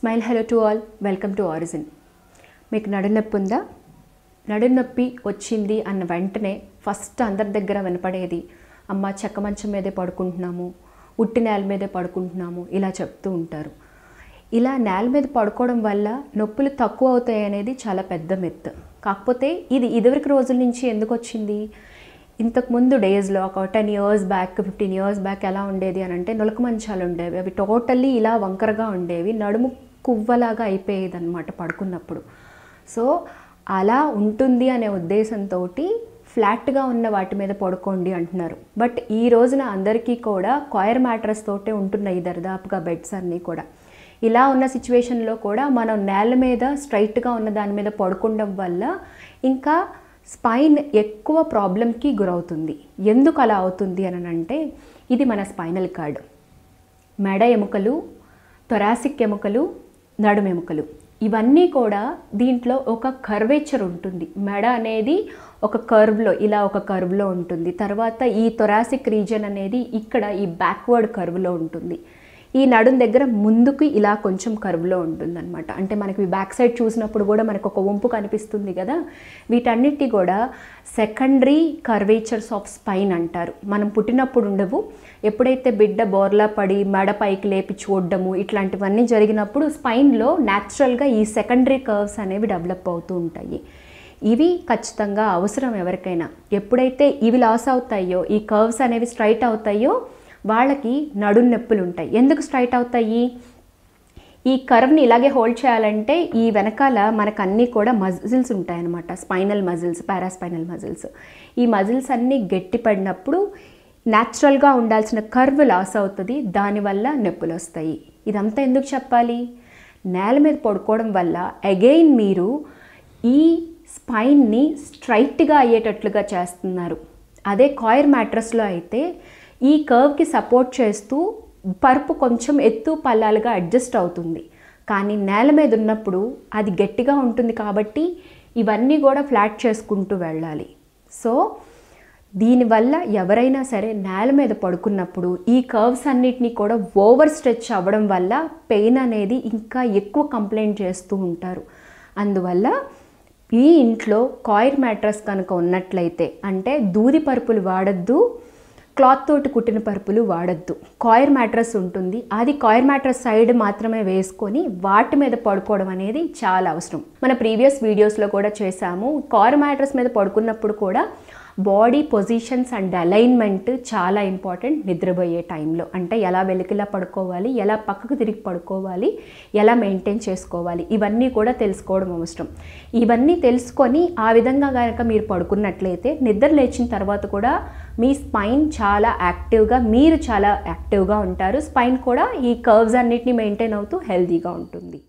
Smile hello to all, welcome to origin. మీకు నడునొప్పి ఉందా? నడునొప్పి వచ్చింది అన్న వెంటనే ఫస్ట్ అందరి దగ్గర వినపడేది అమ్మ చెక్క మంచం మీదే పడుకుంటున్నాము, ఉట్టి నేల మీదే పడుకుంటున్నాము ఇలా చెప్తూ ఉంటారు. ఇలా నేల మీద పడుకోవడం వల్ల నొప్పులు తక్కువ అవుతాయి అనేది చాలా పెద్ద మిత్. కాకపోతే ఇది ఇదివరకు రోజుల నుంచి ఎందుకు వచ్చింది? ఇంతకుముందు డేస్లో ఒక 10 years బ్యాక్ 15 years బ్యాక్ ఎలా ఉండేది అని అంటే నులక మంచాలు ఉండేవి. అవి టోటల్లీ ఇలా వంకరగా ఉండేవి, నడుము కువ్వలాగా అయిపోయేది అనమాట పడుకున్నప్పుడు. సో అలా ఉంటుంది అనే ఉద్దేశంతో ఫ్లాట్గా ఉన్న వాటి మీద పడుకోండి అంటున్నారు. బట్ ఈ రోజున అందరికీ కూడా కాయర్ మ్యాట్రస్ తోటే ఉంటున్నాయి దరిదాపుగా బెడ్స్ అన్నీ కూడా. ఇలా ఉన్న సిచ్యువేషన్లో కూడా మనం నేల మీద స్ట్రైట్గా ఉన్న దాని మీద పడుకోవడం వల్ల ఇంకా స్పైన్ ఎక్కువ ప్రాబ్లంకి గురవుతుంది. ఎందుకు అలా అవుతుంది అని అంటే ఇది మన స్పైనల్ కార్డ్. మెడ ఎముకలు, థొరాసిక్ ఎముకలు, నడుము ఎముకలు ఇవన్నీ కూడా దీంట్లో ఒక కర్వేచర్ ఉంటుంది. మెడ అనేది ఒక కర్వ్లో ఇలా ఒక కర్వ్లో ఉంటుంది. తర్వాత ఈ థొరాసిక్ రీజియన్ అనేది ఇక్కడ ఈ బ్యాక్వర్డ్ కర్వ్లో ఉంటుంది. ఈ నడుం దగ్గర ముందుకు ఇలా కొంచెం కర్వ్లో ఉంటుందన్నమాట. అంటే మనకి బ్యాక్ సైడ్ చూసినప్పుడు కూడా మనకు ఒక వంపు కనిపిస్తుంది కదా. వీటన్నిటి కూడా సెకండరీ కర్వేచర్స్ ఆఫ్ స్పైన్ అంటారు. మనం పుట్టినప్పుడు ఉండవు. ఎప్పుడైతే బిడ్డ బోర్లా పడి మెడ పైకి లేపి చూడడము ఇట్లాంటివన్నీ జరిగినప్పుడు స్పైన్లో న్యాచురల్గా ఈ సెకండరీ కర్వ్స్ అనేవి డెవలప్ అవుతూ ఉంటాయి. ఇవి ఖచ్చితంగా అవసరం ఎవరికైనా. ఎప్పుడైతే ఇవి లాస్ అవుతాయో, ఈ కర్వ్స్ అనేవి స్ట్రైట్ అవుతాయో వాళ్ళకి నడుం నొప్పులు ఉంటాయి. ఎందుకు స్ట్రైట్ అవుతాయి? ఈ కర్వ్ని ఇలాగే హోల్డ్ చేయాలంటే ఈ వెనకాల మనకు అన్నీ కూడా మజిల్స్ ఉంటాయన్నమాట. Spinal muscles, paraspinal muscles. ఈ మజిల్స్ అన్నీ గట్టిపడినప్పుడు న్యాచురల్గా ఉండాల్సిన కర్వ్ లాస్ అవుతుంది. దానివల్ల నొప్పులు వస్తాయి. ఇదంతా ఎందుకు చెప్పాలి? నేల మీద పడుకోవడం వల్ల అగైన్ మీరు ఈ స్పైన్ని స్ట్రైట్గా అయ్యేటట్లుగా చేస్తున్నారు. అదే కాయర్ మ్యాట్రస్లో అయితే ఈ కర్వ్కి సపోర్ట్ చేస్తూ పరుపు కొంచెం ఎత్తు పల్లాలుగా అడ్జస్ట్ అవుతుంది. కానీ నేల మీద ఉన్నప్పుడు అది గట్టిగా ఉంటుంది కాబట్టి ఇవన్నీ కూడా ఫ్లాట్ చేసుకుంటూ వెళ్ళాలి. సో దీనివల్ల ఎవరైనా సరే నేల మీద పడుకున్నప్పుడు ఈ కర్వ్స్ అన్నిటినీ కూడా ఓవర్ స్ట్రెచ్ అవ్వడం వల్ల పెయిన్ అనేది ఇంకా ఎక్కువ కంప్లైంట్ చేస్తూ ఉంటారు. అందువల్ల ఈ ఇంట్లో కాయర్ మ్యాట్రస్ కనుక ఉన్నట్లయితే అంటే దూది పరుపులు వాడద్దు, క్లాత్ తోటి కుట్టిన పరుపులు వాడద్దు. కాయర్ మ్యాట్రస్ ఉంటుంది. అది కాయర్ మ్యాట్రస్ సైడ్ మాత్రమే వేసుకొని వాటి మీద పడుకోవడం అనేది చాలా అవసరం. మన ప్రీవియస్ వీడియోస్లో కూడా చేసాము. కాయర్ మ్యాట్రస్ మీద పడుకున్నప్పుడు కూడా బాడీ పొజిషన్స్ అండ్ అలైన్మెంట్ చాలా ఇంపార్టెంట్. నిద్రపోయే టైంలో అంటే ఎలా వెలికిలా పడుకోవాలి, ఎలా పక్కకు తిరిగి పడుకోవాలి, ఎలా మెయింటైన్ చేసుకోవాలి, ఇవన్నీ కూడా తెలుసుకోవడం అవసరం. ఇవన్నీ తెలుసుకొని ఆ విధంగా కనుక మీరు పడుకున్నట్లయితే నిద్ర లేచిన తర్వాత కూడా మీ స్పైన్ చాలా యాక్టివ్గా, మీరు చాలా యాక్టివ్గా ఉంటారు. స్పైన్ కూడా ఈ కర్వ్స్ అన్నిటిని మెయింటైన్ అవుతూ హెల్తీగా ఉంటుంది.